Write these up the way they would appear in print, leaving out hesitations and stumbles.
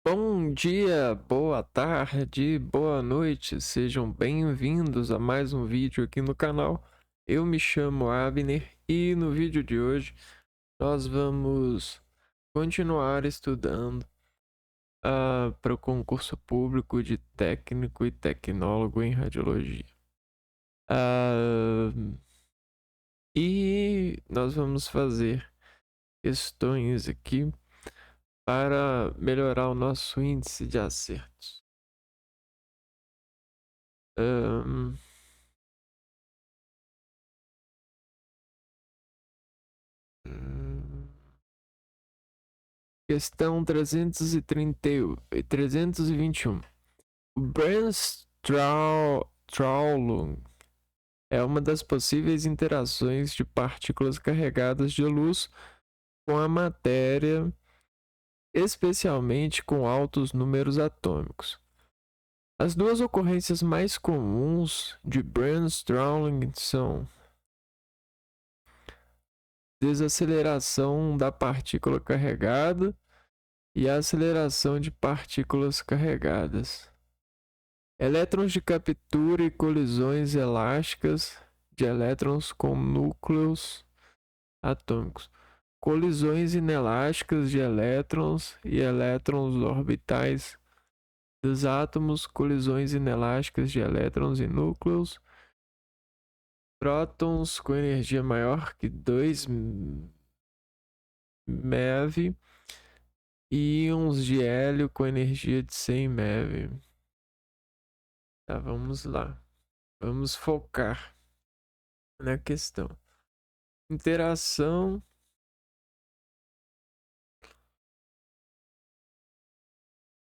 Bom dia, boa tarde, boa noite, sejam bem-vindos a mais um vídeo aqui no canal. Eu me chamo Abner e no vídeo de hoje nós vamos continuar estudando para o concurso público de técnico e tecnólogo em radiologia. Ah, e nós vamos fazer questões aqui para melhorar o nosso índice de acertos. Questão 321. O Bremsstrahlung é uma das possíveis interações de partículas carregadas de luz com a matéria, especialmente com altos números atômicos. As duas ocorrências mais comuns de Bremsstrahlung são desaceleração da partícula carregada e a aceleração de partículas carregadas. Elétrons de captura e colisões elásticas de elétrons com núcleos atômicos. Colisões inelásticas de elétrons e elétrons orbitais dos átomos. Colisões inelásticas de elétrons e núcleos. Prótons com energia maior que 2 MeV e íons de hélio com energia de 100 MeV. Tá, vamos lá. Vamos focar na questão. Interação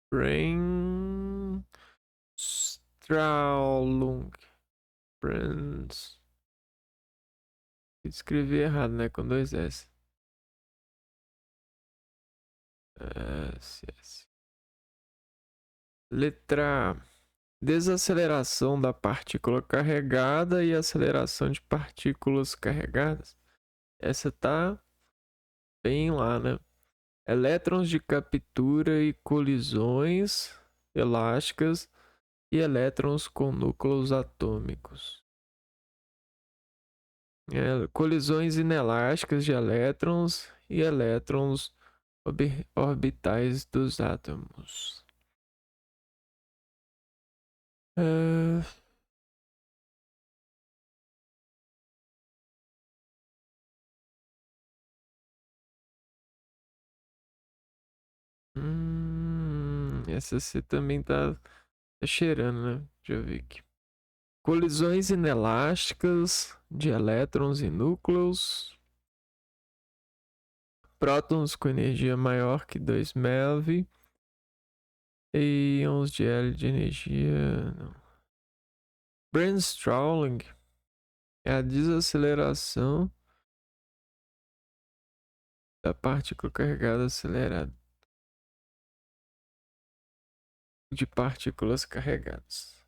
Bremsstrahlung. Escrevi errado, né? Com 2 S. S. Letra A. Desaceleração da partícula carregada e aceleração de partículas carregadas. Essa tá bem lá, né? Elétrons de captura e colisões elásticas e elétrons com núcleos atômicos. Colisões inelásticas de elétrons e elétrons orbitais dos átomos. Essa C também tá cheirando, né? Deixa eu ver aqui. Colisões inelásticas de elétrons e núcleos. Prótons com energia maior que 2 MeV. E íons de hélio de energia... Não. Bremsstrahlung é a desaceleração da partícula carregada acelerada de partículas carregadas.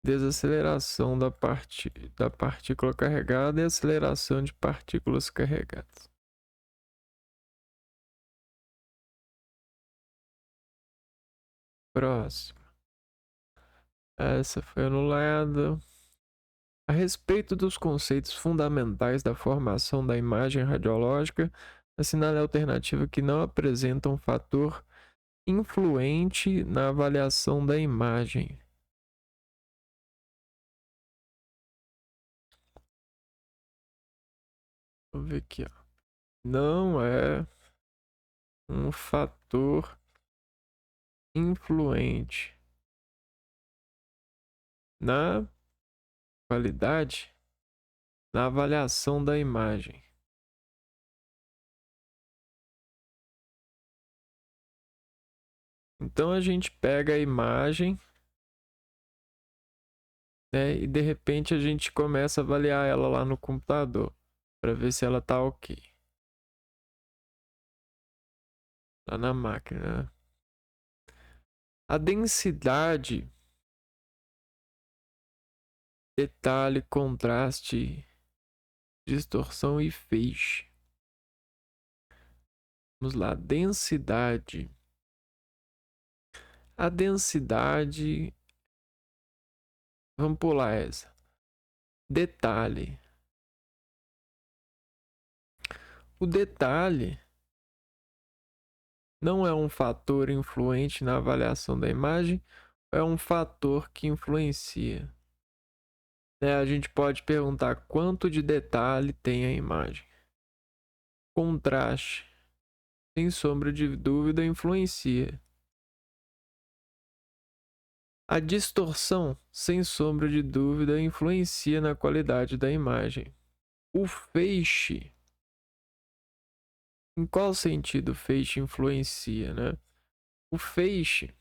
Desaceleração da partícula carregada e aceleração de partículas carregadas. Próximo. Essa foi anulada. A respeito dos conceitos fundamentais da formação da imagem radiológica, assinale a alternativa que não apresenta um fator influente na avaliação da imagem. Vou ver aqui, ó. Não é um fator influente na qualidade, na avaliação da imagem. Então a gente pega a imagem, né, e de repente a gente começa a avaliar ela lá no computador para ver se ela tá ok. Lá na máquina, né? A densidade, detalhe, contraste distorção e feixe. Vamos lá, densidade. A densidade, vamos pular essa. Detalhe. O detalhe não é um fator influente na avaliação da imagem, é um fator que influencia. A gente pode perguntar quanto de detalhe tem a imagem. Contraste, sem sombra de dúvida, influencia. A distorção, sem sombra de dúvida, influencia na qualidade da imagem. O feixe, em qual sentido o feixe influencia, né? O feixe,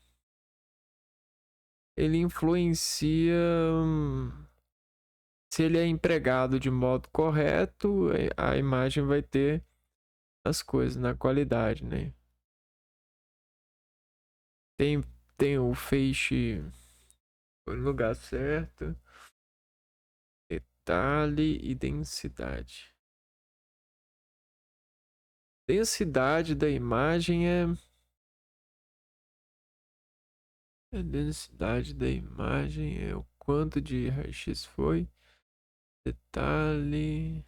ele influencia se ele é empregado de modo correto, a imagem vai ter as coisas na qualidade, né? Tem o feixe no lugar certo, detalhe e densidade. Densidade da imagem a densidade da imagem é o quanto de raio-x foi. Detalhe.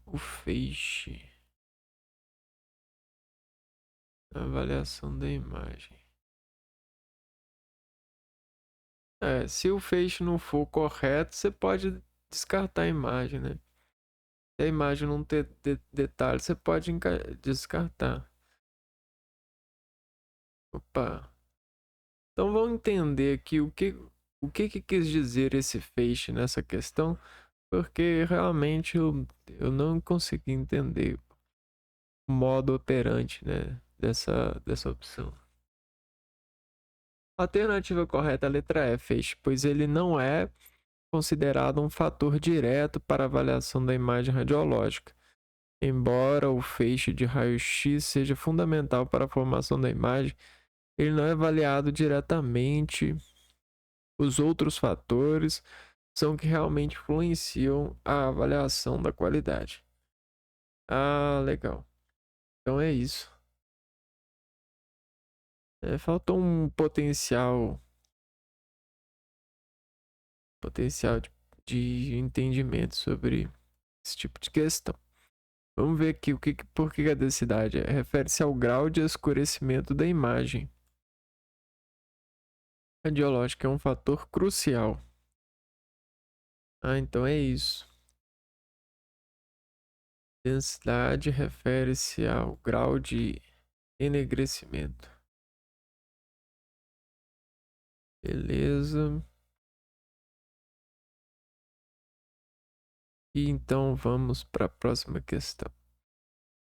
O feixe. Avaliação da imagem. Se o feixe não for correto, você pode descartar a imagem, né? Se a imagem não ter detalhe, você pode descartar. Opa. Então vamos entender aqui o que quis dizer esse feixe nessa questão, porque realmente eu não consegui entender o modo operante, né, dessa opção. A alternativa correta é a letra E, feixe, pois ele não é considerado um fator direto para a avaliação da imagem radiológica, embora o feixe de raio-x seja fundamental para a formação da imagem. Ele não é avaliado diretamente. Os outros fatores são que realmente influenciam a avaliação da qualidade. Ah, legal. Então é isso. Faltou um potencial de entendimento sobre esse tipo de questão. Vamos ver aqui por que a densidade refere-se ao grau de escurecimento da imagem radiológica, é um fator crucial. Então é isso. Densidade refere-se ao grau de enegrecimento. Beleza. E então vamos para a próxima questão.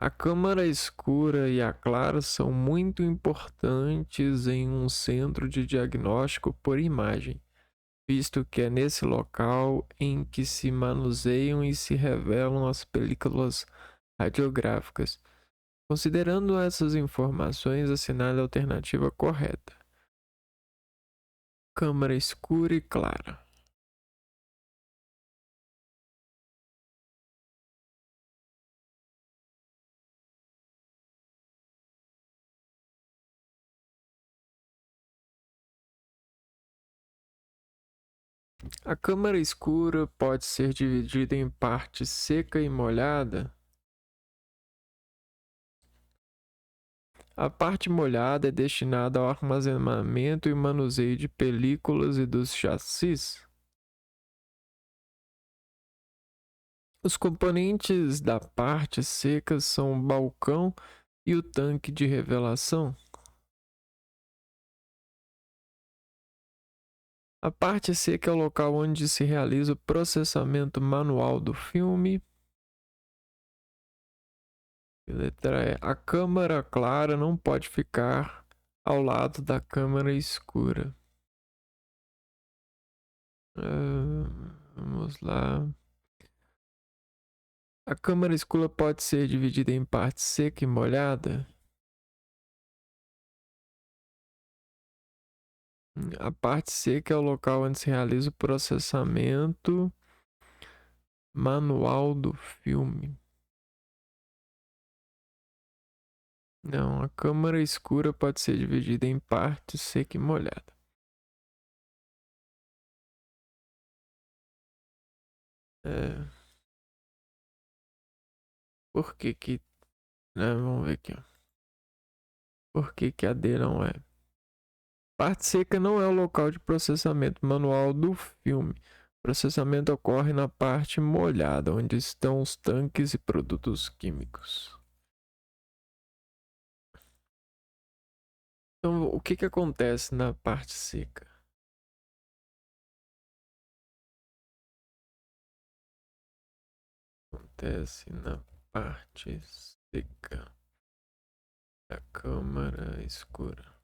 A câmara escura e a clara são muito importantes em um centro de diagnóstico por imagem, visto que é nesse local em que se manuseiam e se revelam as películas radiográficas. Considerando essas informações, assinale a alternativa correta. Câmara escura e clara. A câmara escura pode ser dividida em parte seca e molhada. A parte molhada é destinada ao armazenamento e manuseio de películas e dos chassis. Os componentes da parte seca são o balcão e o tanque de revelação. A parte seca é o local onde se realiza o processamento manual do filme. Letra E. A câmara clara não pode ficar ao lado da câmara escura. Vamos lá. A câmara escura pode ser dividida em parte seca e molhada. A parte seca é o local onde se realiza o processamento Manual do filme. Não, a câmara escura pode ser dividida em partes seca e molhada. É, por que que... vamos ver aqui, ó. Por que que a D não é? Parte seca não é o local de processamento manual do filme. O processamento ocorre na parte molhada, onde estão os tanques e produtos químicos. Então, o que que acontece na parte seca? Acontece na parte seca da câmara escura.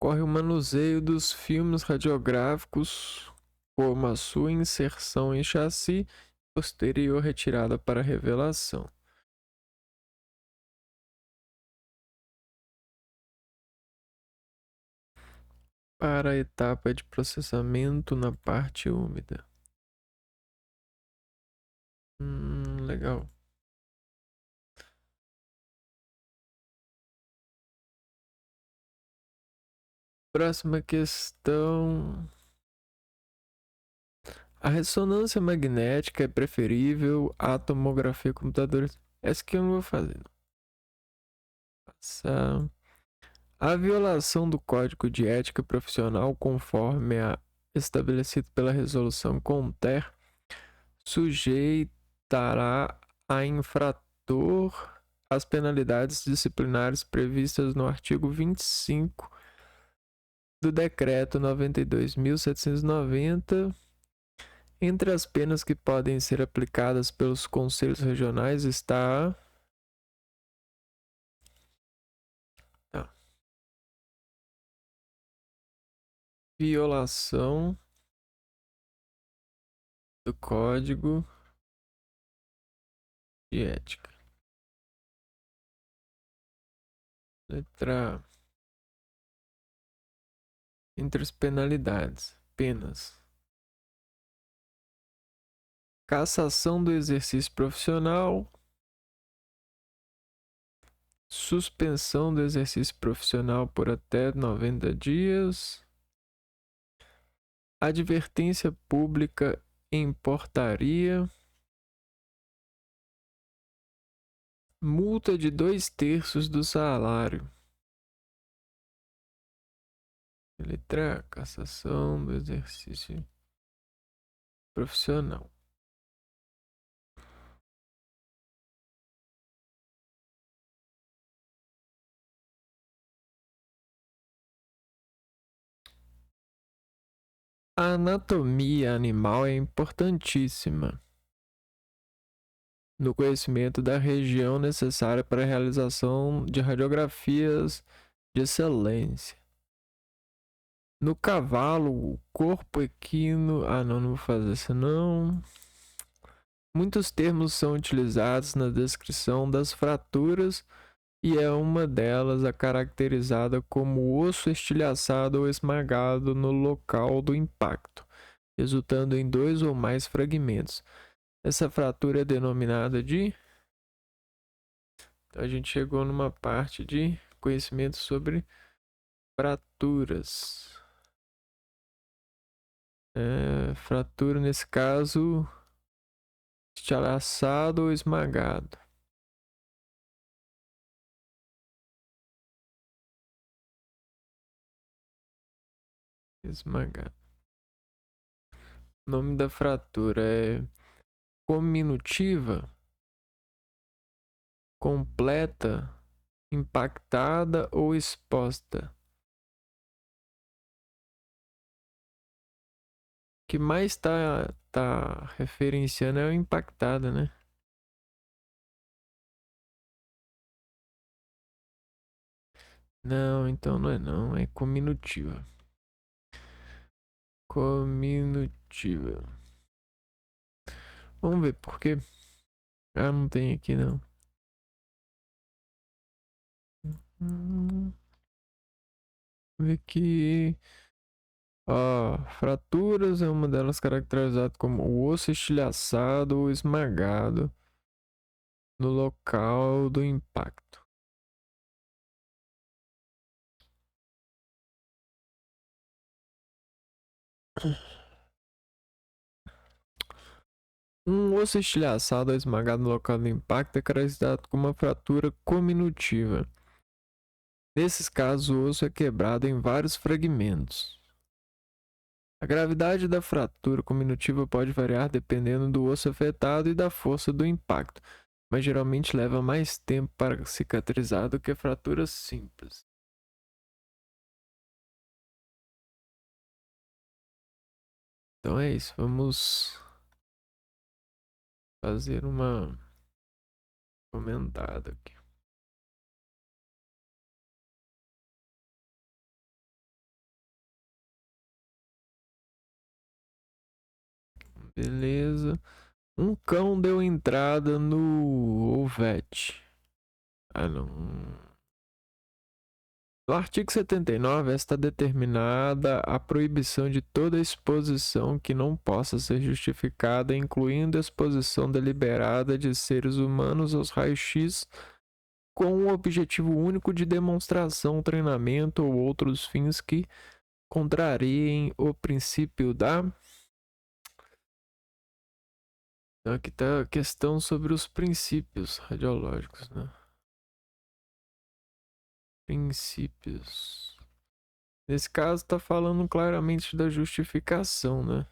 Ocorre o manuseio dos filmes radiográficos, como a sua inserção em chassi, posterior retirada para revelação. Para a etapa de processamento na parte úmida. Legal. Próxima questão. A ressonância magnética é preferível à tomografia computadora? Essa que eu não vou fazer. Não. Passar. A violação do Código de Ética Profissional, conforme a estabelecido pela resolução CONTER, sujeitará a infrator às penalidades disciplinares previstas no artigo 25 do Decreto 92.790. Entre as penas que podem ser aplicadas pelos conselhos regionais está a violação do Código de Ética. Letra A. Entre as penas. Cassação do exercício profissional, suspensão do exercício profissional por até 90 dias, advertência pública em portaria, multa de 2/3 do salário. Letra A, cassação do exercício profissional. A anatomia animal é importantíssima no conhecimento da região necessária para a realização de radiografias de excelência. No cavalo, o corpo equino... não vou fazer isso não. Muitos termos são utilizados na descrição das fraturas e é uma delas a caracterizada como osso estilhaçado ou esmagado no local do impacto, resultando em 2 ou mais fragmentos. Essa fratura é denominada de... Então a gente chegou numa parte de conhecimento sobre fraturas. Fratura nesse caso, estilhaçado ou esmagado. Esmagado. O nome da fratura é cominutiva, completa, impactada ou exposta. O que mais tá referenciando é o impactada, né? Não, então não é não, é cominutiva. Cominutiva. Vamos ver por quê. Não tem aqui não. Vamos ver aqui. Ó, fraturas é uma delas caracterizada como o osso estilhaçado ou esmagado no local do impacto. Um osso estilhaçado ou esmagado no local do impacto é caracterizado como uma fratura cominutiva. Nesses casos, o osso é quebrado em vários fragmentos. A gravidade da fratura cominutiva pode variar dependendo do osso afetado e da força do impacto, mas geralmente leva mais tempo para cicatrizar do que fraturas simples. Então é isso, vamos fazer uma comentada aqui. Beleza. Um cão deu entrada no Ovete. Ah, não. No artigo 79, está determinada a proibição de toda exposição que não possa ser justificada, incluindo exposição deliberada de seres humanos aos raios-x com o objetivo único de demonstração, treinamento ou outros fins que contrariem o princípio da... Aqui está a questão sobre os princípios radiológicos, né? Princípios. Nesse caso, está falando claramente da justificação, né?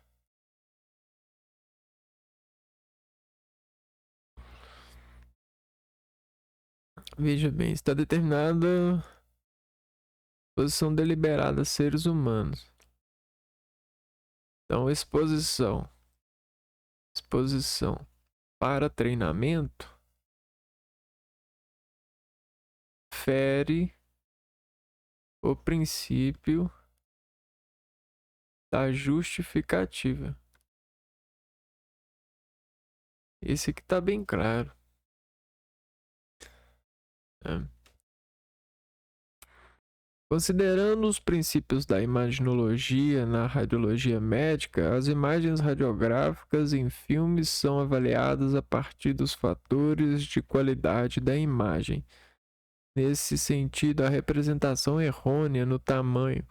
Veja bem, está determinada exposição deliberada a seres humanos. Então, exposição para treinamento fere o princípio da justificativa. Esse aqui está bem claro, né? Considerando os princípios da imaginologia na radiologia médica, as imagens radiográficas em filmes são avaliadas a partir dos fatores de qualidade da imagem. Nesse sentido, a representação errônea no tamanho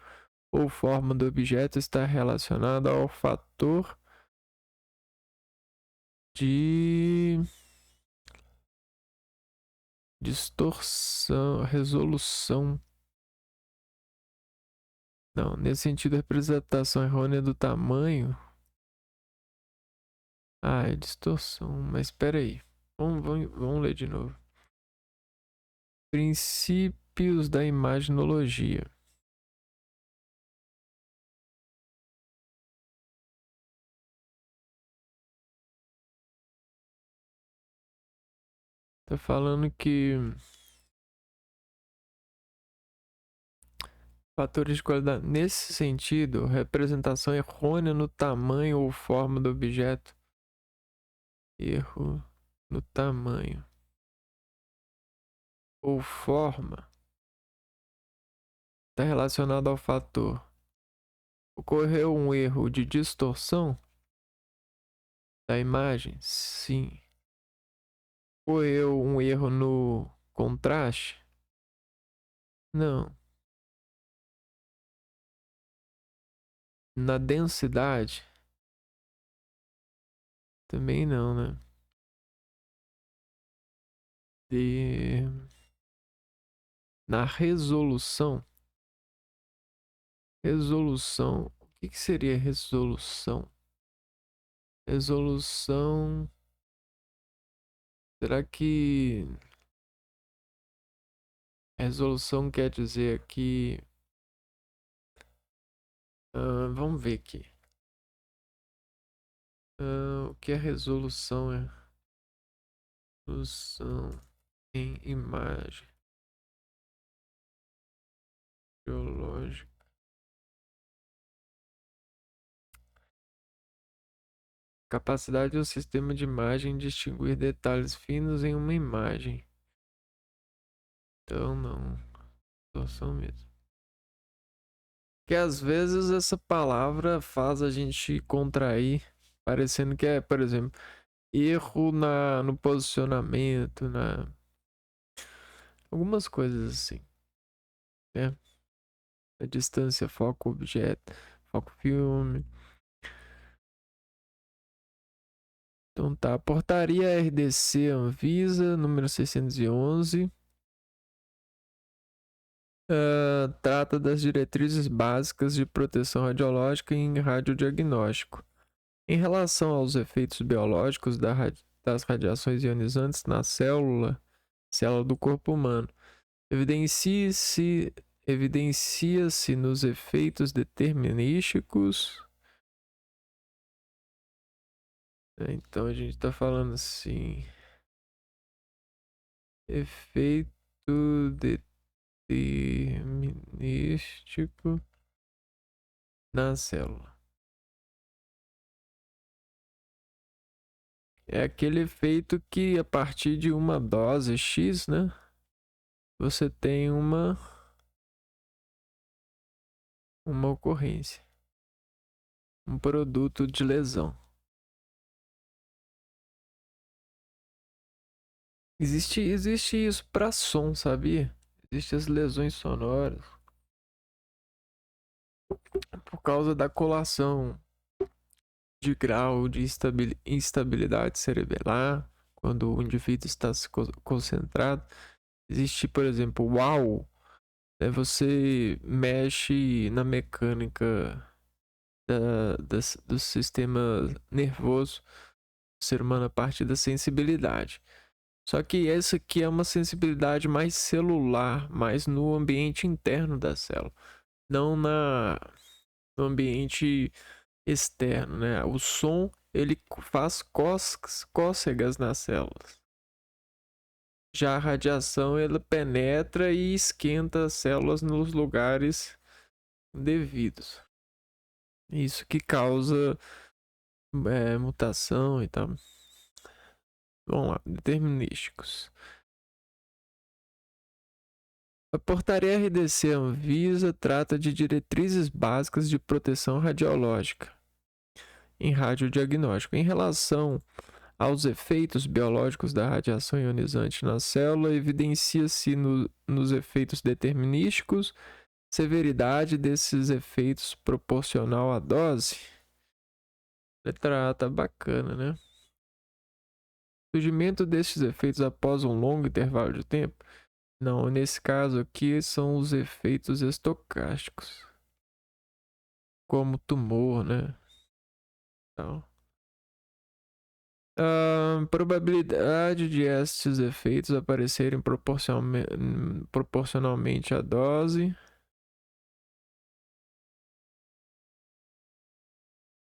ou forma do objeto está relacionada ao fator de distorção, resolução. Não, nesse sentido, a representação errônea do tamanho. Ah, é distorção, mas espera aí. Vamos ler de novo. Princípios da imaginologia. Tá falando que fatores de qualidade. Nesse sentido, representação errônea no tamanho ou forma do objeto. Erro no tamanho ou forma está relacionado ao fator. Ocorreu um erro de distorção da imagem? Sim. Ocorreu um erro no contraste? Não. Na densidade? Também não, né? De... Na resolução? Resolução. O que seria resolução? Resolução. Será que resolução quer dizer aqui? Vamos ver aqui. O que é resolução? É resolução em imagem biológica. Capacidade do sistema de imagem de distinguir detalhes finos em uma imagem. Então não. Resolução mesmo. Que às vezes essa palavra faz a gente contrair, parecendo que é, por exemplo, erro no posicionamento, algumas coisas assim, né? A distância, foco, objeto, foco, filme. Então tá, portaria RDC Anvisa, número 611, trata das diretrizes básicas de proteção radiológica em radiodiagnóstico. Em relação aos efeitos biológicos das radiações ionizantes na célula do corpo humano, evidencia-se nos efeitos determinísticos. Então a gente está falando assim, efeito determinístico na célula. É aquele efeito que a partir de uma dose X, né, você tem uma ocorrência, um produto de lesão. Existe isso para som, sabia? Existem as lesões sonoras por causa da colação de grau de instabilidade cerebral, quando o indivíduo está se concentrado. Existe, por exemplo, o wow, né? Você mexe na mecânica do sistema nervoso do ser humano a partir da sensibilidade. Só que essa aqui é uma sensibilidade mais celular, mais no ambiente interno da célula, não no ambiente externo, né? O som, ele faz cócegas nas células. Já a radiação, ela penetra e esquenta as células nos lugares devidos. Isso que causa mutação e tal. Vamos lá, determinísticos. A portaria RDC Anvisa trata de diretrizes básicas de proteção radiológica em radiodiagnóstico. Em relação aos efeitos biológicos da radiação ionizante na célula, evidencia-se nos efeitos determinísticos severidade desses efeitos proporcional à dose. Letra A tá bacana, né? Surgimento destes efeitos após um longo intervalo de tempo? Não, nesse caso aqui são os efeitos estocásticos, como tumor, né? Então, a probabilidade de estes efeitos aparecerem proporcionalmente à dose.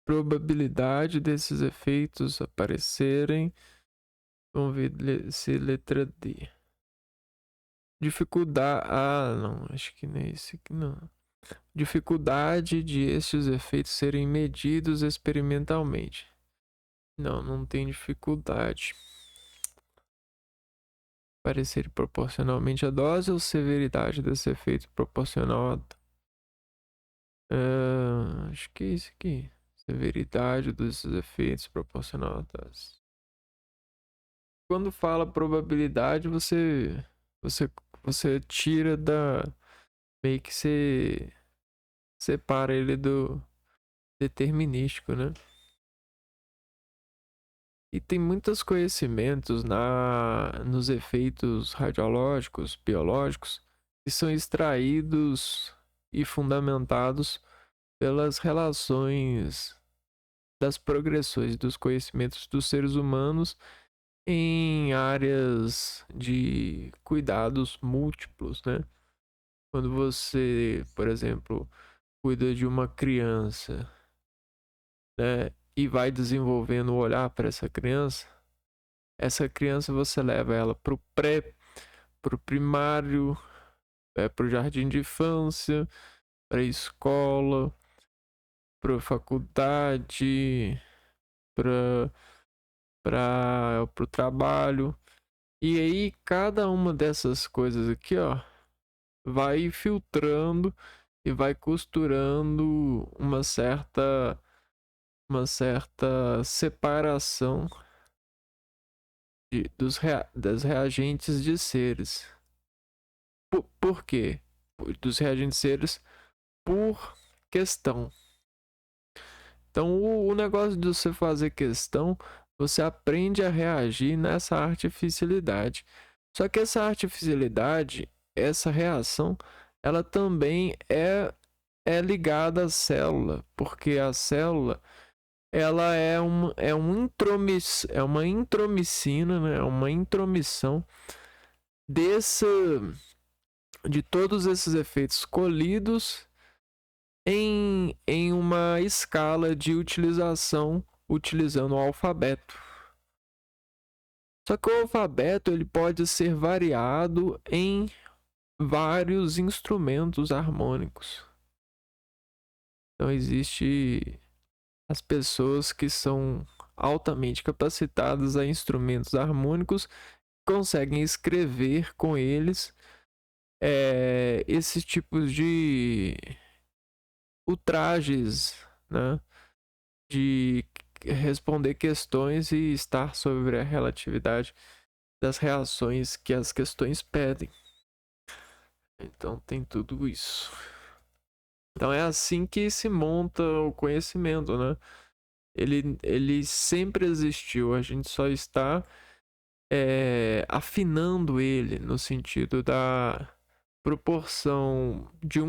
Probabilidade desses efeitos aparecerem. Vamos ver se letra D. Dificuldade. Ah, não, acho que nem esse aqui não. Dificuldade de estes efeitos serem medidos experimentalmente. Não, não tem dificuldade. Parecer proporcionalmente à dose ou severidade desse efeito proporcional acho que é isso aqui. Severidade desses efeitos proporcional à dose. Quando fala probabilidade, você, você tira da. Meio que você separa ele do determinístico, né? E tem muitos conhecimentos nos efeitos radiológicos, biológicos, que são extraídos e fundamentados pelas relações das progressões dos conhecimentos dos seres humanos em áreas de cuidados múltiplos, né? Quando você, por exemplo, cuida de uma criança, né, e vai desenvolvendo o olhar para essa criança você leva ela pro pro primário, pro jardim de infância, pra escola, pra faculdade, pra, pro trabalho. E aí cada uma dessas coisas aqui, ó, vai filtrando e vai costurando uma certa separação das reagentes de seres. Por quê? Dos reagentes de seres por questão. Então, o negócio de você fazer questão, você aprende a reagir nessa artificialidade. Só que essa artificialidade, essa reação, ela também é ligada à célula, porque a célula ela é uma intromicina, né? É uma intromissão desse, de todos esses efeitos colhidos em uma escala de utilização utilizando o alfabeto. Só que o alfabeto ele pode ser variado em vários instrumentos harmônicos. Então existe as pessoas que são altamente capacitadas a instrumentos harmônicos, conseguem escrever com eles esses tipos de ultrajes, né? De responder questões e estar sobre a relatividade das reações que as questões pedem. Então tem tudo isso. Então é assim que se monta o conhecimento, né? Ele sempre existiu, a gente só está afinando ele no sentido da proporção de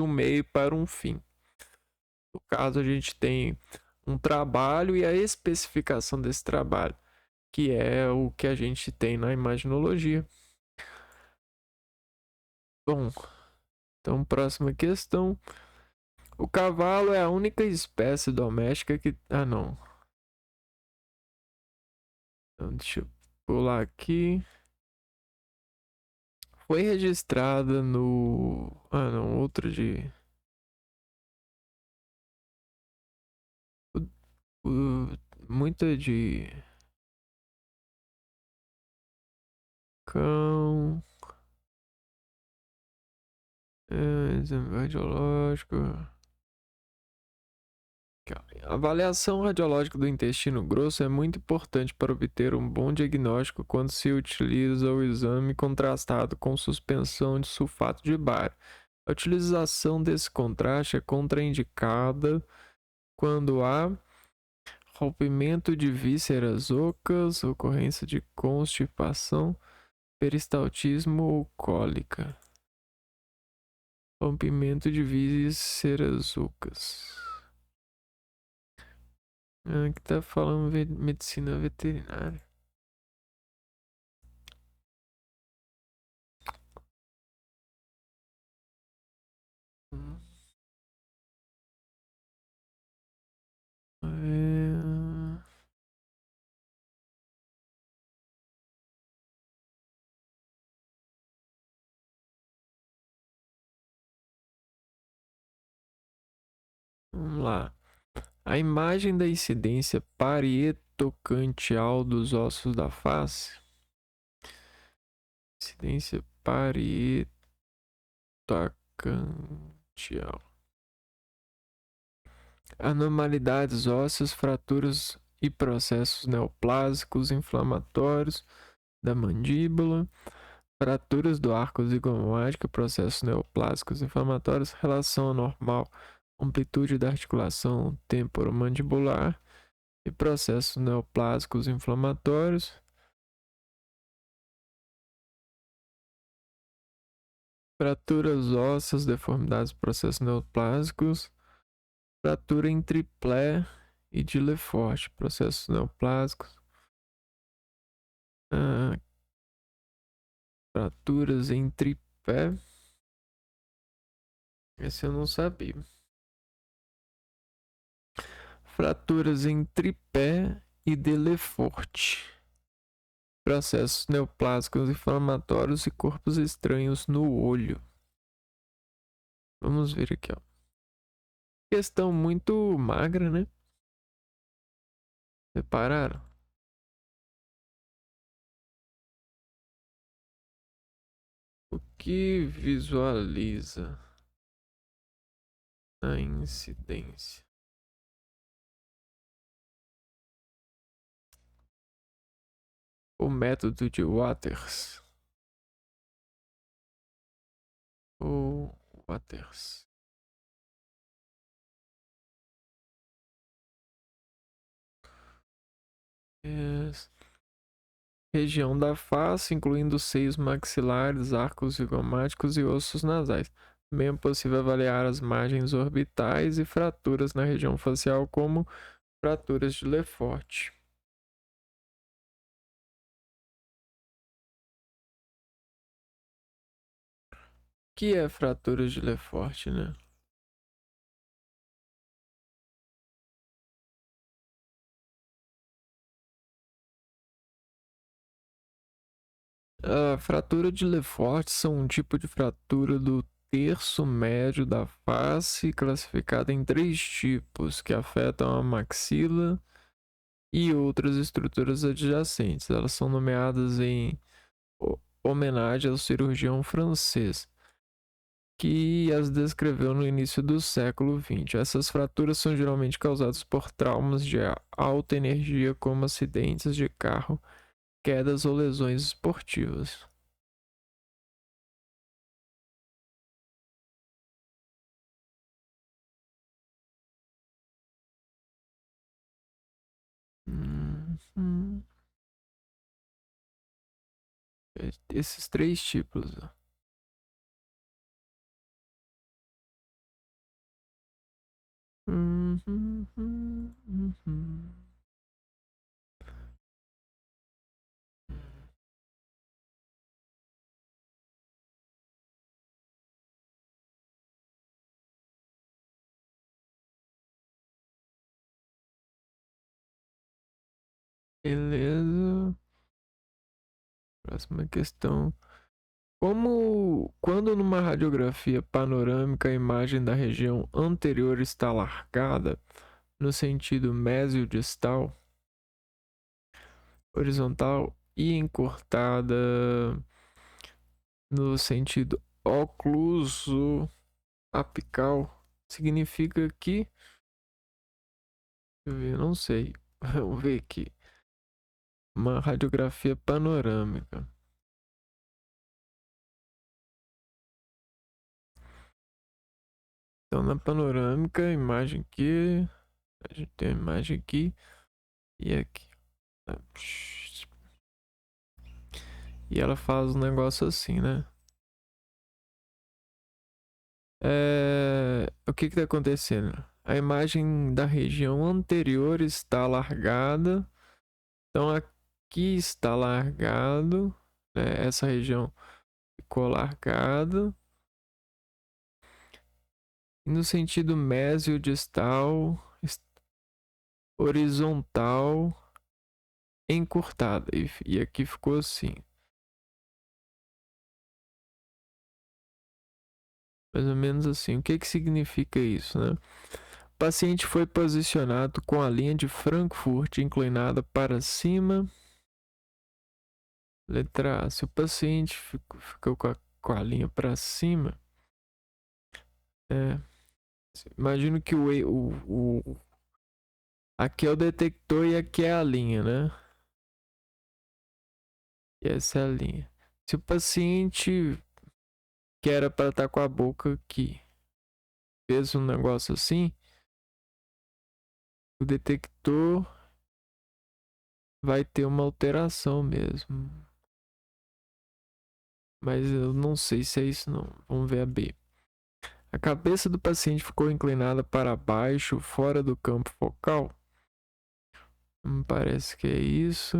um meio para um fim. No caso, a gente tem um trabalho e a especificação desse trabalho, que é o que a gente tem na imaginologia. Bom, então próxima questão. O cavalo é a única espécie doméstica que... Ah, não. Então, deixa eu pular aqui. Foi registrada no... Ah, não. Outro de... Muita de... Cão... exame radiológico... A avaliação radiológica do intestino grosso é muito importante para obter um bom diagnóstico quando se utiliza o exame contrastado com suspensão de sulfato de bário. A utilização desse contraste é contraindicada quando há rompimento de vísceras ocas, ocorrência de constipação, peristaltismo ou cólica. Rompimento de vísceras ocas. Aqui tá falando medicina veterinária. Vamos lá. A imagem da incidência parietocantial dos ossos da face. Incidência parietocantial. Anormalidades ósseas, fraturas e processos neoplásicos inflamatórios da mandíbula. Fraturas do arco zigomático, processos neoplásicos inflamatórios, relação anormal, amplitude da articulação temporomandibular e processos neoplásicos inflamatórios. Fraturas ósseas, deformidades, processos neoplásicos. Fratura em triplé e de Lefort, processos neoplásicos. Fraturas em tripé. Esse eu não sabia. Fraturas em tripé e de Lefort. Processos neoplásicos inflamatórios e corpos estranhos no olho. Vamos ver aqui, ó. Questão muito magra, né? Repararam? O que visualiza? na incidência. O método de Waters. Ou Waters. Yes. Região da face, incluindo seios maxilares, arcos zigomáticos e ossos nasais. Também é possível avaliar as margens orbitais e fraturas na região facial, como fraturas de Lefort. Que é fraturas de Lefort, né? A fratura de Lefort são um tipo de fratura do terço médio da face, classificada em 3 tipos, que afetam a maxila e outras estruturas adjacentes. Elas são nomeadas em homenagem ao cirurgião francês, que as descreveu no início do século XX. Essas fraturas são geralmente causadas por traumas de alta energia, como acidentes de carro, quedas ou lesões esportivas. Hum. Esses 3 tipos. Beleza. Próxima questão. Quando numa radiografia panorâmica a imagem da região anterior está largada, no sentido mesiodistal, horizontal e encurtada no sentido ocluso apical, significa que... Deixa eu ver, não sei. Vamos ver aqui. Uma radiografia panorâmica. Então, na panorâmica, a imagem aqui. A gente tem a imagem aqui e aqui. E ela faz um negócio assim, né? O que está acontecendo? A imagem da região anterior está alargada. Então, aqui está alargado. Né? Essa região ficou alargada. E no sentido mesiodistal, horizontal, encurtada. E aqui ficou assim. Mais ou menos assim. O que significa isso, né? O paciente foi posicionado com a linha de Frankfurt inclinada para cima. Letra A. Se o paciente ficou com a linha para cima, imagino que aqui é o detector e aqui é a linha, né? E essa é a linha. Se o paciente que era para estar com a boca aqui fez um negócio assim, o detector vai ter uma alteração mesmo. Mas eu não sei se é isso não. Vamos ver a B. A cabeça do paciente ficou inclinada para baixo, fora do campo focal. Parece que é isso.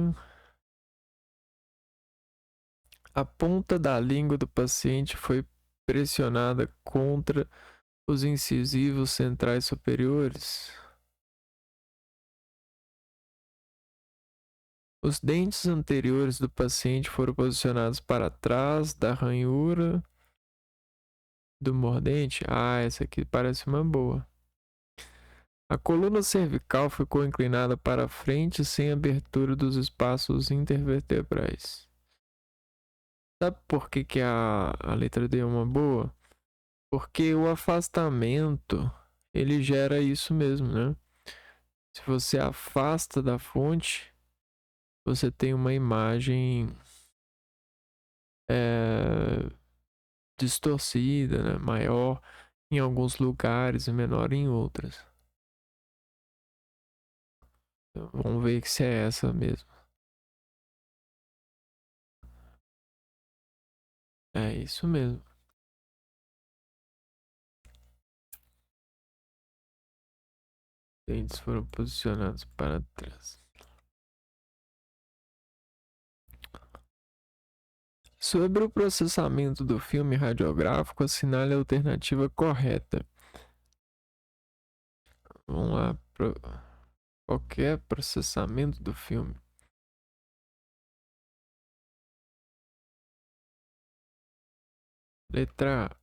A ponta da língua do paciente foi pressionada contra os incisivos centrais superiores. Os dentes anteriores do paciente foram posicionados para trás da ranhura do mordente. Ah, essa aqui parece uma boa. A coluna cervical ficou inclinada para frente sem abertura dos espaços intervertebrais. Sabe por que a letra D é uma boa? Porque o afastamento ele gera isso mesmo, né? Se você afasta da fonte, você tem uma imagem distorcida, né? Maior em alguns lugares e menor em outras. Então, vamos ver se é essa mesmo. É isso mesmo. Dentes foram posicionados para trás. Sobre o processamento do filme radiográfico, assinale a alternativa correta. Vamos lá. Qualquer processamento do filme. Letra A.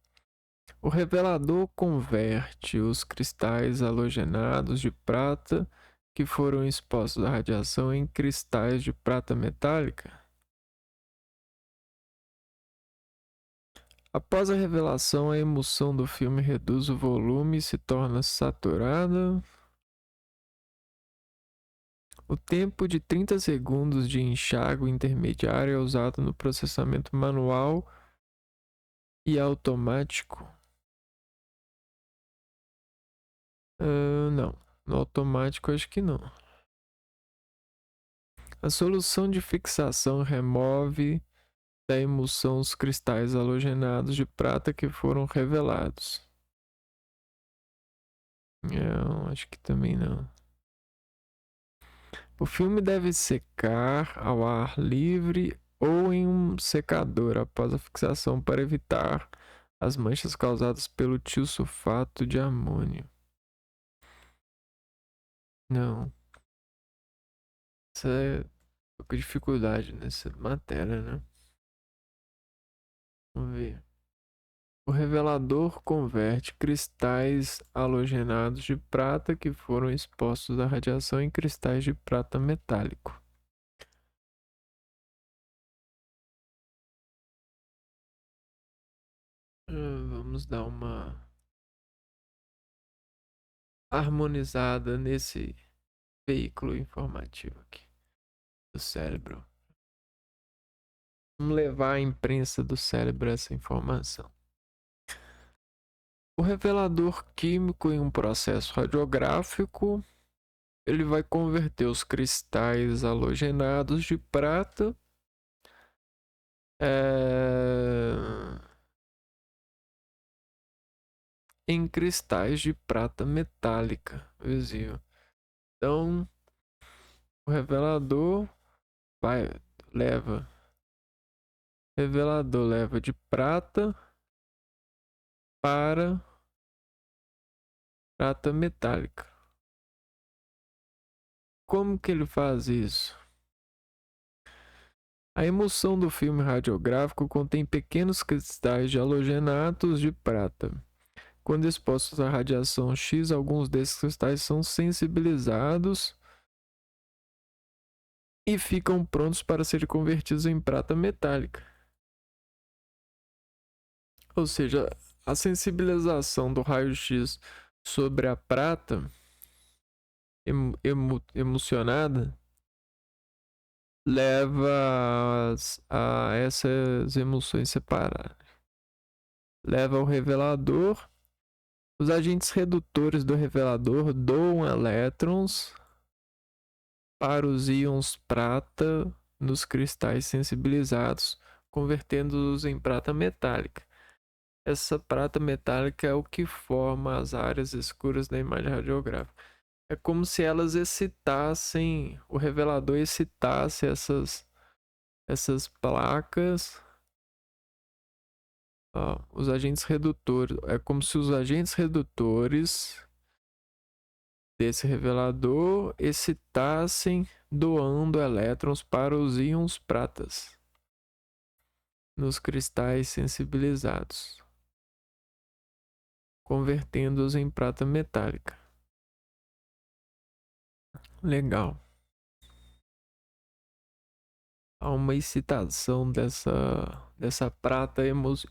O revelador converte os cristais halogenados de prata que foram expostos à radiação em cristais de prata metálica. Após a revelação, a emulsão do filme reduz o volume e se torna saturada. O tempo de 30 segundos de enxágue intermediário é usado no processamento manual e automático. Não, no automático acho que não. A solução de fixação remove da emulsão os cristais halogenados de prata que foram revelados. Não, acho que também não. O filme deve secar ao ar livre ou em um secador após a fixação para evitar as manchas causadas pelo tiosulfato de amônio. Não. Essa é pouca dificuldade nessa matéria, né? Vamos ver. O revelador converte cristais halogenados de prata que foram expostos à radiação em cristais de prata metálico. Vamos dar uma harmonizada nesse veículo informativo aqui do cérebro. Vamos levar à imprensa do cérebro essa informação. O revelador químico em um processo radiográfico, ele vai converter os cristais halogenados de prata em cristais de prata metálica visível. Então, o revelador leva de prata para prata metálica. Como que ele faz isso? A emulsão do filme radiográfico contém pequenos cristais de halogenados de prata. Quando expostos à radiação X, alguns desses cristais são sensibilizados e ficam prontos para serem convertidos em prata metálica. Ou seja, a sensibilização do raio-x sobre a prata emulsionada leva a essas emulsões separadas. Leva ao revelador. Os agentes redutores do revelador doam elétrons para os íons prata nos cristais sensibilizados, convertendo-os em prata metálica. Essa prata metálica é o que forma as áreas escuras da imagem radiográfica. É como se elas excitassem, o revelador excitasse essas placas. Os agentes redutores. É como se os agentes redutores desse revelador excitassem, doando elétrons para os íons pratas nos cristais sensibilizados, convertendo-os em prata metálica. Legal. Há uma excitação dessa prata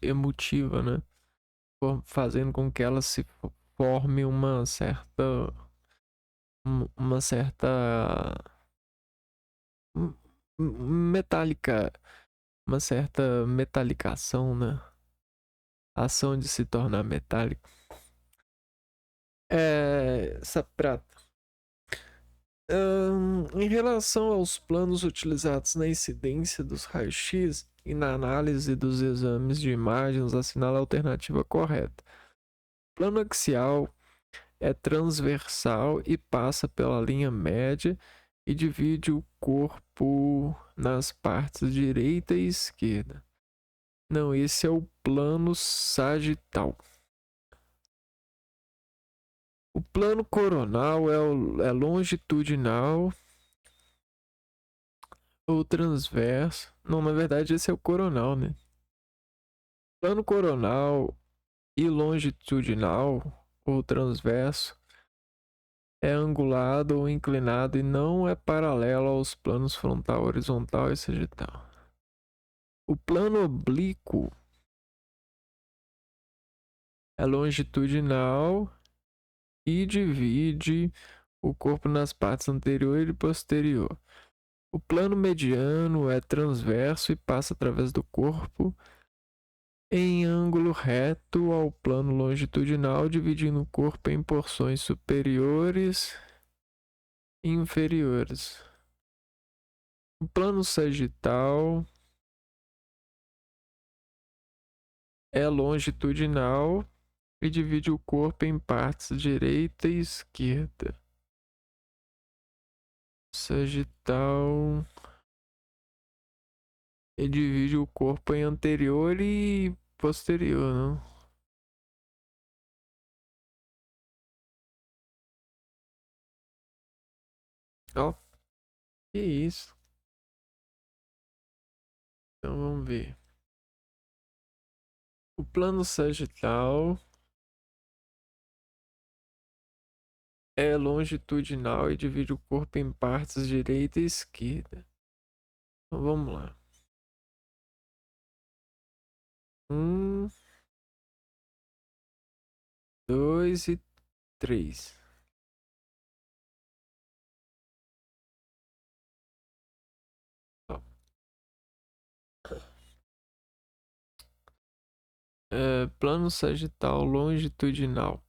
emotiva, né? Fazendo com que ela se forme uma certa metálica, uma certa metalicação, né? Ação de se tornar metálico. Essa prata. Em relação aos planos utilizados na incidência dos raios-x e na análise dos exames de imagens, assinala a alternativa correta. Plano axial é transversal e passa pela linha média e divide o corpo nas partes direita e esquerda. Não, esse é o plano sagital. O plano coronal é longitudinal ou transverso. Não, na verdade esse é o coronal, né? Plano coronal e longitudinal ou transverso é angulado ou inclinado e não é paralelo aos planos frontal, horizontal e sagital. O plano oblíquo é longitudinal e divide o corpo nas partes anterior e posterior. O plano mediano é transverso e passa através do corpo em ângulo reto ao plano longitudinal, dividindo o corpo em porções superiores e inferiores. O plano sagital é longitudinal e divide o corpo em partes direita e esquerda. Sagital e divide o corpo em anterior e posterior, não? Ó, que isso? Então vamos ver. O plano sagital é longitudinal e divide o corpo em partes direita e esquerda. Então vamos lá. 1, 2 e 3. Plano sagital longitudinal.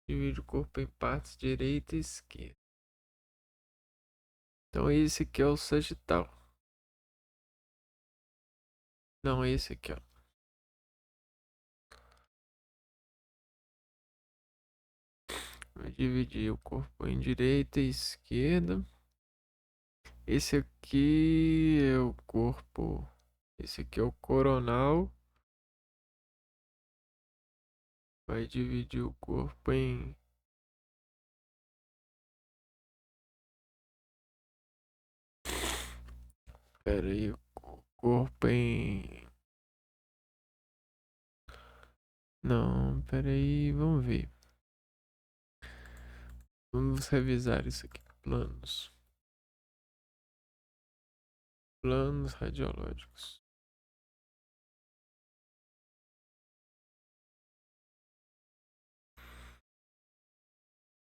Divide o corpo em partes direita e esquerda. Então esse aqui é o sagital. Não, esse aqui, ó. Vai dividir o corpo em direita e esquerda. Esse aqui é o corpo. Esse aqui é o coronal. Vai dividir o corpo em. Pera aí, o corpo em. Não, pera aí, vamos ver. Vamos revisar isso aqui. Planos. Planos radiológicos.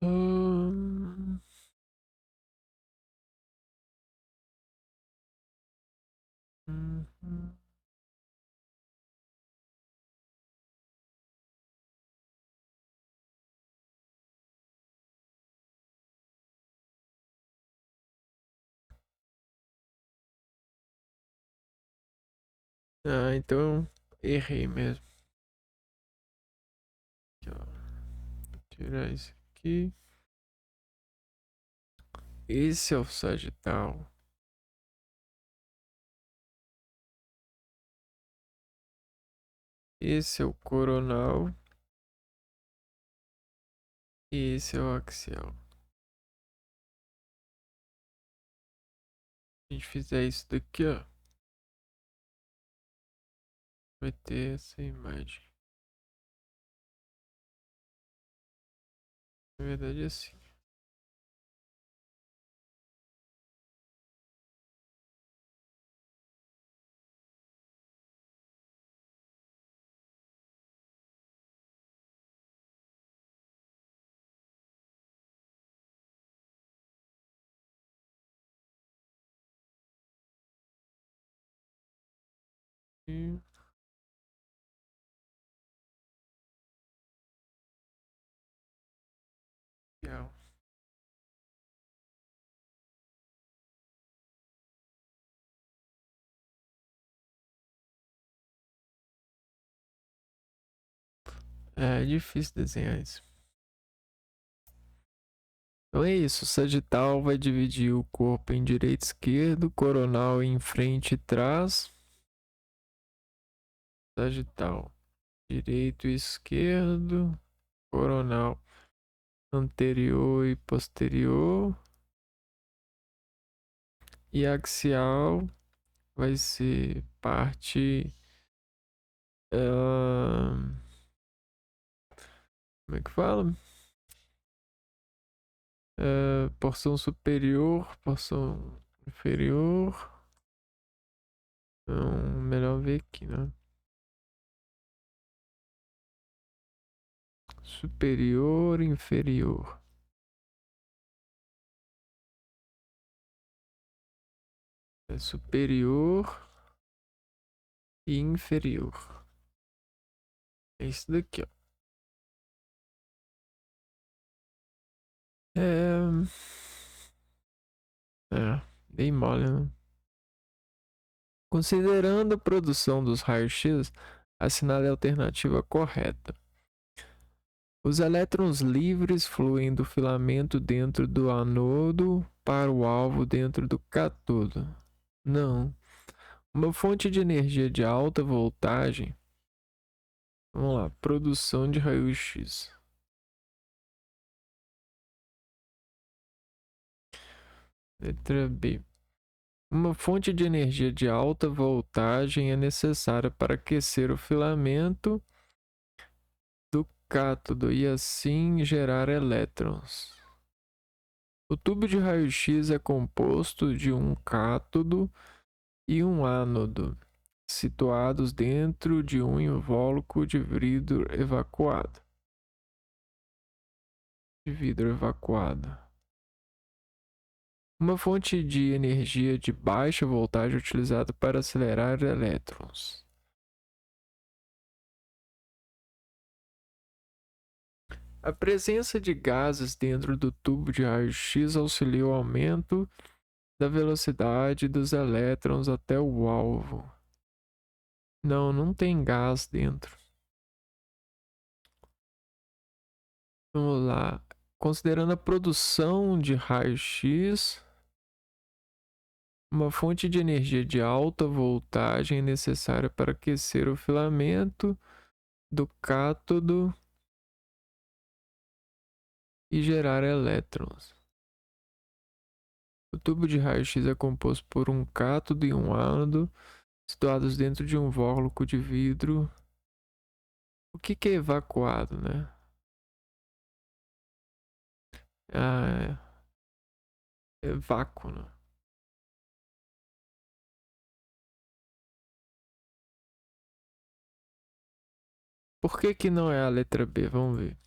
Hum, hum. Ah, então errei mesmo. Aqui, ó. Vou tirar isso aqui. Esse é o sagital. Esse é o coronal. E esse é o axial. Se a gente fizer isso daqui, ó, vai ter essa imagem. Na verdade é assim. E... É difícil desenhar isso. Então é isso, o sagital vai dividir o corpo em direito e esquerdo, coronal em frente e trás. Sagital, direito e esquerdo, coronal anterior e posterior. E axial vai ser parte. Como é que fala? Porção superior, porção inferior. Então, melhor ver aqui, né? Superior, inferior. É superior e inferior. É isso daqui, ó. É. Bem mole, né? Considerando a produção dos raios-x, assinale a alternativa correta. Os elétrons livres fluem do filamento dentro do anodo para o alvo dentro do cátodo. Não. Uma fonte de energia de alta voltagem. Vamos lá, produção de raio-x. Letra B. Uma fonte de energia de alta voltagem é necessária para aquecer o filamento do cátodo e assim gerar elétrons. O tubo de raio-x é composto de um cátodo e um ánodo, situados dentro de um invólucro de vidro evacuado. Uma fonte de energia de baixa voltagem é utilizada para acelerar elétrons. A presença de gases dentro do tubo de raio-x auxilia o aumento da velocidade dos elétrons até o alvo. Não, não tem gás dentro. Vamos lá. Considerando a produção de raio-x, uma fonte de energia de alta voltagem é necessária para aquecer o filamento do cátodo e gerar elétrons. O tubo de raio-x é composto por um cátodo e um ánodo situados dentro de um invólucro de vidro. O que é evacuado, né? Ah, é vácuo, né? Por que não é a letra B? Vamos ver.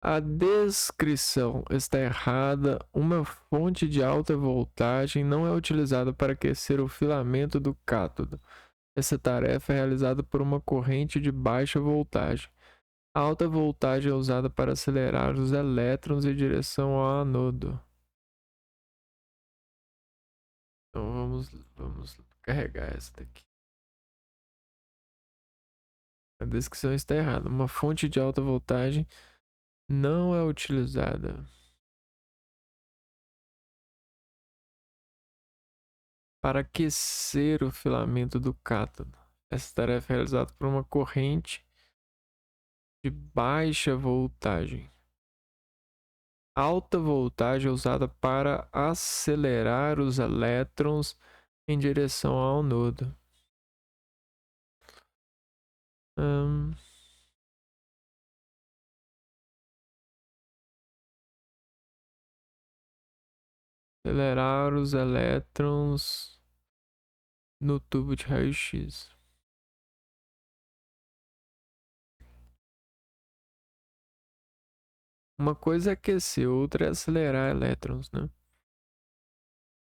A descrição está errada. Uma fonte de alta voltagem não é utilizada para aquecer o filamento do cátodo. Essa tarefa é realizada por uma corrente de baixa voltagem. A alta voltagem é usada para acelerar os elétrons em direção ao anodo. Então vamos carregar essa daqui. A descrição está errada. Uma fonte de alta voltagem não é utilizada para aquecer o filamento do cátodo. Essa tarefa é realizada por uma corrente de baixa voltagem. Alta voltagem é usada para acelerar os elétrons em direção ao nodo. Acelerar os elétrons no tubo de raio-x. Uma coisa é aquecer, outra é acelerar elétrons, né?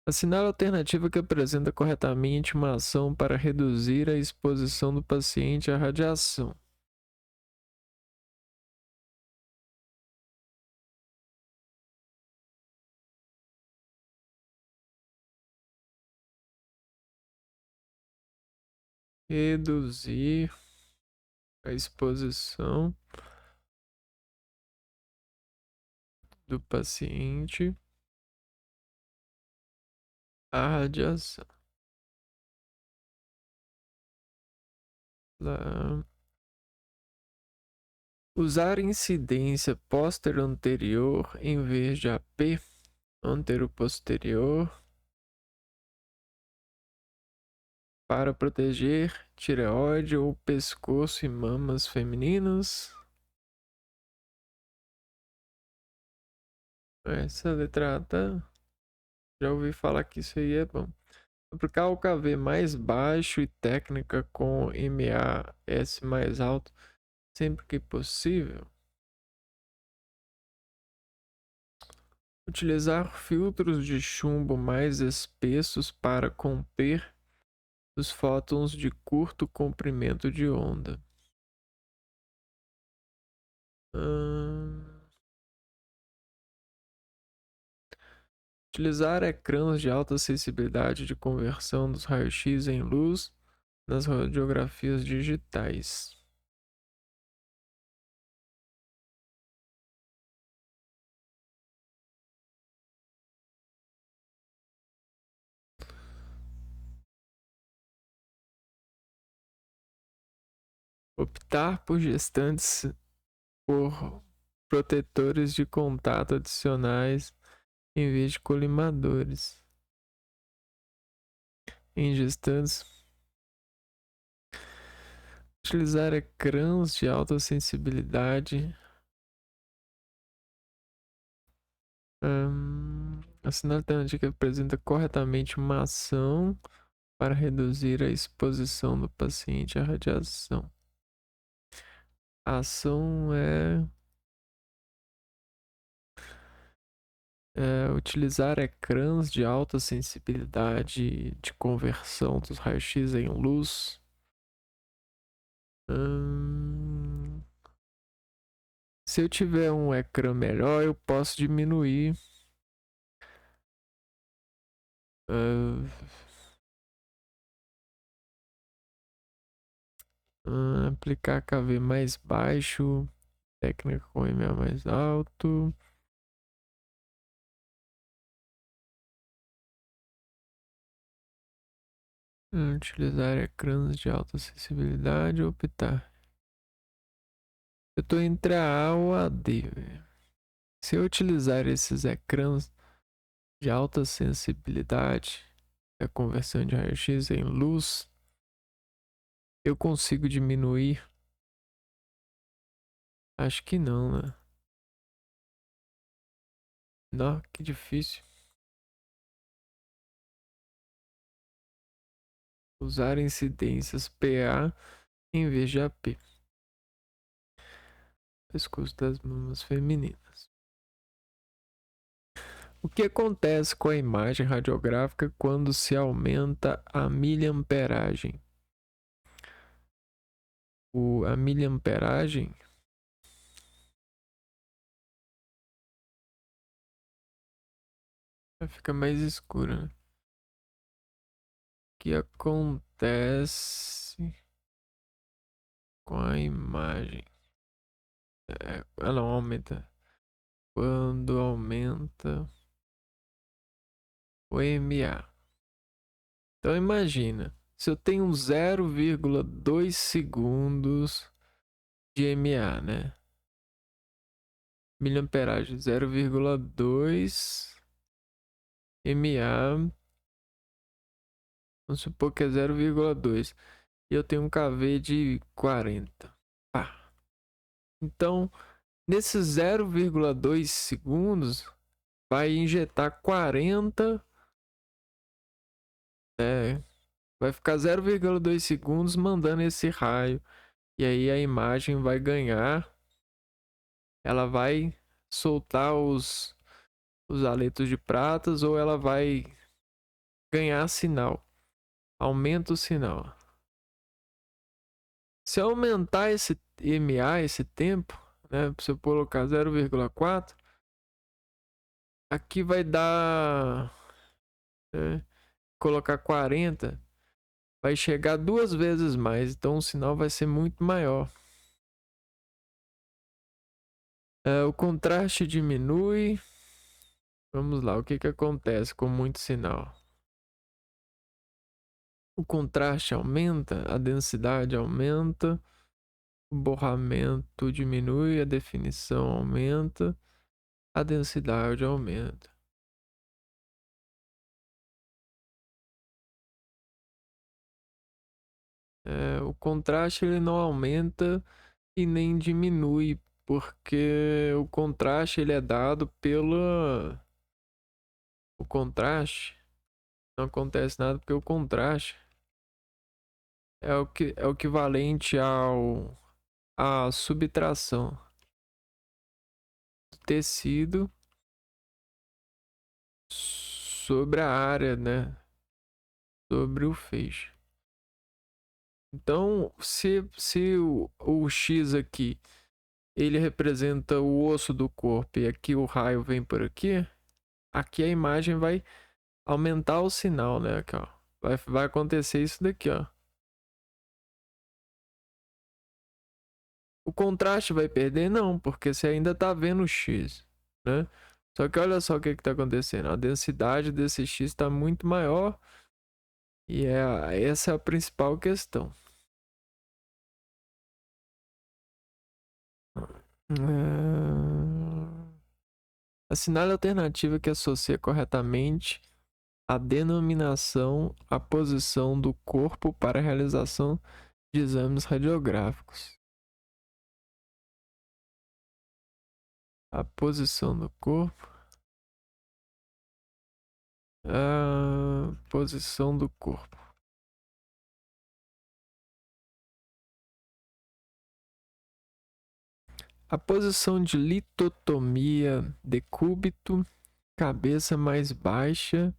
Assinale a alternativa que apresenta corretamente uma ação para reduzir a exposição do paciente à radiação. Reduzir a exposição do paciente à radiação. Lá. Usar incidência póster anterior em vez de AP antero-posterior para proteger tireoide ou pescoço e mamas femininas. Essa letra A tá... Já ouvi falar que isso aí é bom. Aplicar o KV mais baixo e técnica com MAS mais alto sempre que possível. Utilizar filtros de chumbo mais espessos para conter os fótons de curto comprimento de onda. Utilizar ecrãs de alta sensibilidade de conversão dos raios-x em luz nas radiografias digitais. Optar por gestantes por protetores de contato adicionais em vez de colimadores. Em gestantes, utilizar ecrãs de alta sensibilidade. Assinar a alternativa que apresenta corretamente uma ação para reduzir a exposição do paciente à radiação. A ação é utilizar ecrãs de alta sensibilidade de conversão dos raios-x em luz. Se eu tiver um ecrã melhor, eu posso diminuir. Aplicar KV mais baixo, técnica com MA mais alto. Utilizar ecrãs de alta sensibilidade ou optar. Eu tô entre a A ou a D. Se eu utilizar esses ecrãs de alta sensibilidade, a conversão de raio-x em luz, eu consigo diminuir? Acho que não, né? Não, que difícil. Usar incidências PA em vez de AP. Pescoço das mamas femininas. O que acontece com a imagem radiográfica quando se aumenta a miliamperagem? A miliamperagem fica mais escura, né? O que acontece com a imagem? Ela aumenta. Quando aumenta o MA. Então imagina, se eu tenho 0,2 segundos de MA, né? Miliamperagem 0,2 MA. Vamos supor que é 0,2. E eu tenho um KV de 40. Pá. Então, nesses 0,2 segundos, vai injetar 40. Vai ficar 0,2 segundos mandando esse raio. E aí a imagem vai ganhar. Ela vai soltar os haletos de pratas ou ela vai ganhar sinal. Aumenta o sinal. Se eu aumentar esse MA, esse tempo, né? Se eu colocar 0,4, aqui vai dar... colocar 40, vai chegar 2 vezes mais. Então o sinal vai ser muito maior. O contraste diminui. Vamos lá, o que que acontece com muito sinal? O contraste aumenta, a densidade aumenta, o borramento diminui, a definição aumenta, a densidade aumenta. O contraste ele não aumenta e nem diminui, porque o contraste ele é dado pela... O contraste não acontece nada porque o contraste é o equivalente à subtração do tecido sobre a área, né? Sobre o feixe. Então, se o X aqui ele representa o osso do corpo e aqui o raio vem por aqui, aqui a imagem vai aumentar o sinal, né? Aqui, ó. Vai acontecer isso daqui, ó. O contraste vai perder? Não, porque você ainda tá vendo o X, né? Só que olha só o que está acontecendo. A densidade desse X está muito maior e essa é a principal questão. Assinale a alternativa que associa corretamente a denominação, a posição do corpo para a realização de exames radiográficos. A posição do corpo. A posição do corpo. A posição de litotomia decúbito, cabeça mais baixa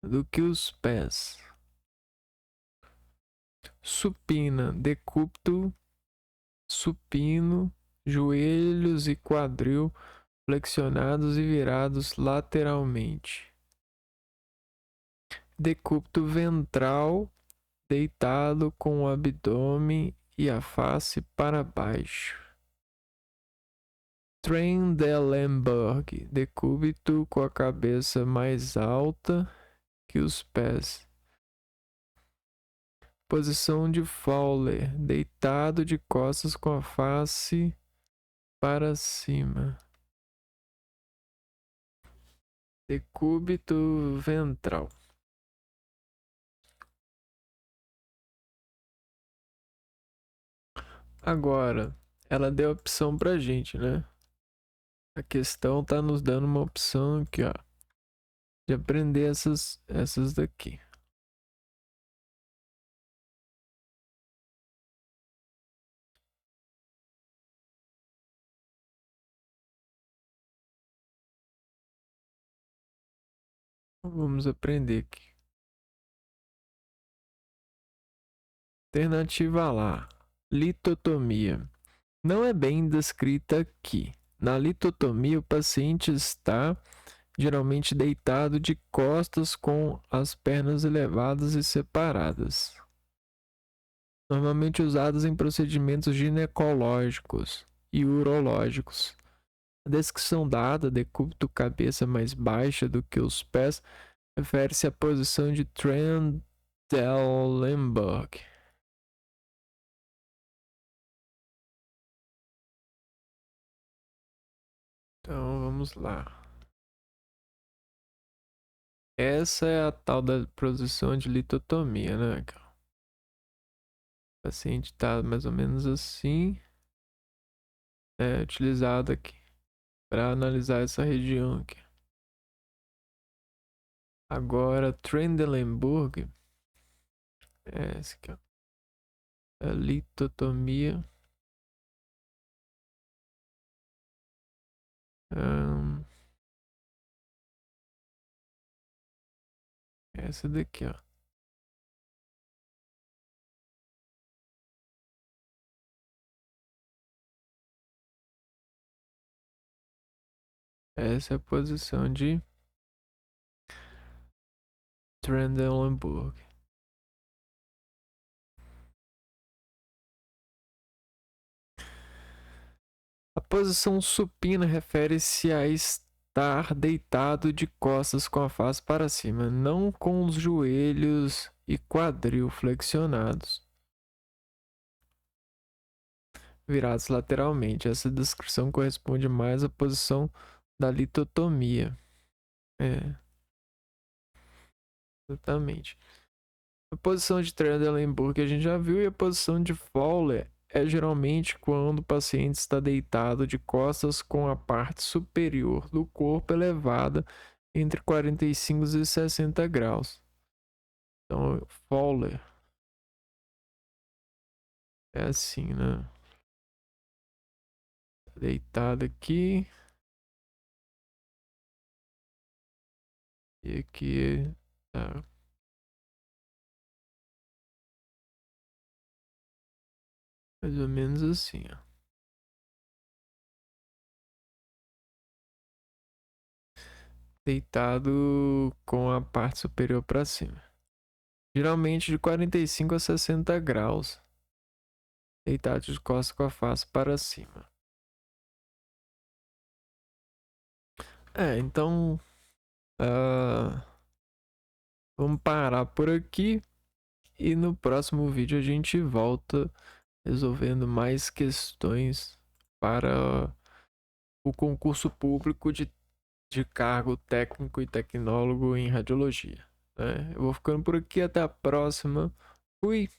do que os pés. Supina, decúbito, supino, joelhos e quadril flexionados e virados lateralmente. Decúbito ventral, deitado com o abdômen e a face para baixo. Trendelenburg, decúbito com a cabeça mais alta que os pés. Posição de Fowler, deitado de costas com a face para cima. Decúbito ventral. Agora, ela deu opção pra gente, né? A questão tá nos dando uma opção aqui, ó, de aprender essas daqui. Vamos aprender aqui. Alternativa lá. Litotomia. Não é bem descrita aqui. Na litotomia, o paciente está geralmente deitado de costas com as pernas elevadas e separadas. Normalmente usadas em procedimentos ginecológicos e urológicos. A descrição dada, decúbito cabeça mais baixa do que os pés, refere-se à posição de Trendelenburg. Então vamos lá. Essa é a tal da posição de litotomia, né? O paciente está mais ou menos assim, utilizado aqui para analisar essa região aqui. Agora, Trendelenburg, esse aqui, ó. A litotomia. Essa daqui, ó. Essa é a posição de Trendelenburg. A posição supina refere-se a estar deitado de costas com a face para cima, não com os joelhos e quadril flexionados, virados lateralmente. Essa descrição corresponde mais à posição da litotomia. É, exatamente. A posição de Trendelenburg a gente já viu, e a posição de Fowler é geralmente quando o paciente está deitado de costas com a parte superior do corpo elevada entre 45 e 60 graus. Então, Fowler é assim, né? Deitado aqui e aqui tá mais ou menos assim, ó. Deitado com a parte superior para cima. Geralmente de 45 a 60 graus. Deitado de costas com a face para cima. Então vamos parar por aqui e no próximo vídeo a gente volta resolvendo mais questões para o concurso público de cargo técnico e tecnólogo em radiologia, né? Eu vou ficando por aqui, até a próxima. Fui!